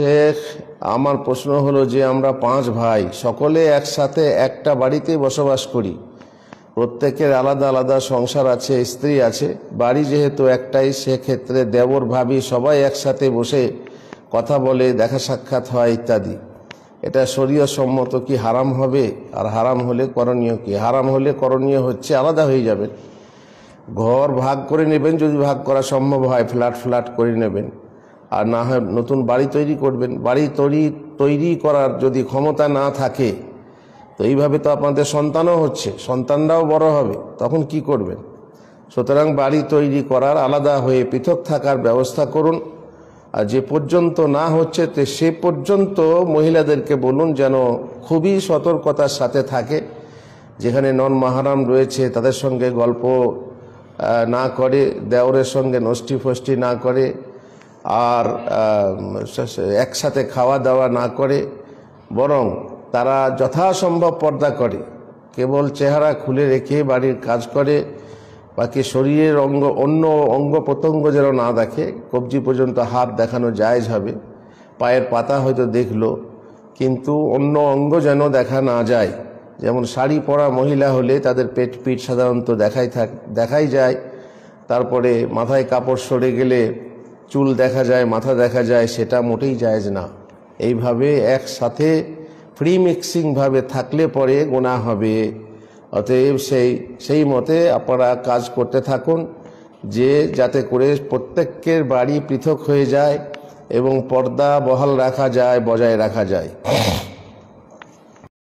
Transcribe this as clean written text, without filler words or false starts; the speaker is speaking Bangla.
শেখ, আমার প্রশ্ন হলো যে আমরা 5 ভাই সকলে একসাথে একটা বাড়িতে বসবাস করি। প্রত্যেকের আলাদা আলাদা সংসার আছে, স্ত্রী আছে। বাড়ি যেহেতু একটাই, সেক্ষেত্রে দেবর ভাবি সবাই একসাথে বসে কথা বলে, দেখা সাক্ষাৎ হয় ইত্যাদি। এটা শরীয়ত সম্মত কি হারাম হবে? আর হারাম হলে করণীয় কি? হারাম হলে করণীয় হচ্ছে আলাদা হয়ে যাবেন, ঘর ভাগ করে নেবেন, যদি ভাগ করা সম্ভব হয় ফ্ল্যাট ফ্ল্যাট করে নেবেন, আর না হয় নতুন বাড়ি তৈরি করবেন। বাড়ি তৈরি করার যদি ক্ষমতা না থাকে, তো এইভাবে তো আপনাদের সন্তানও হচ্ছে, সন্তানরাও বড় হবে, তখন কি করবেন? সুতরাং বাড়ি তৈরি করার, আলাদা হয়ে পৃথক থাকার ব্যবস্থা করুন। আর যে পর্যন্ত না হচ্ছে তো সে পর্যন্ত মহিলাদেরকে বলুন যেন খুবই সতর্কতার সাথে থাকে। যেখানে নন মাহারাম রয়েছে তাদের সঙ্গে গল্প না করে, দেওরের সঙ্গে নষ্টি ফষ্টি না করে, আর একসাথে খাওয়া দাওয়া না করে, বরং তারা যথাসম্ভব পর্দা করে, কেবল চেহারা খুলে রেখে বাড়ির কাজ করে, বাকি শরীরের অন্য অঙ্গ প্রত্যঙ্গ যেন না দেখে। কবজি পর্যন্ত হাত দেখানো জায়েজ হবে, পায়ের পাতা হয়তো দেখলো, কিন্তু অন্য অঙ্গ যেন দেখা না যায়। যেমন শাড়ি পরা মহিলা হলে তাদের পেট পিঠ সাধারণত দেখাই যায়, তারপরে মাথায় কাপড় সরে গেলে চুল দেখা যায়, মাথা দেখা যায়, সেটা মোটেই জায়েজ না। এইভাবে একসাথে ফ্রি মিক্সিংভাবে থাকলে পরে গুনাহ হবে। অতএব সেই মতে আপনারা কাজ করতে থাকুন, যে যাতে করে প্রত্যেকের বাড়ি পৃথক হয়ে যায় এবং পর্দা বহাল রাখা যায়, বজায় রাখা যায়।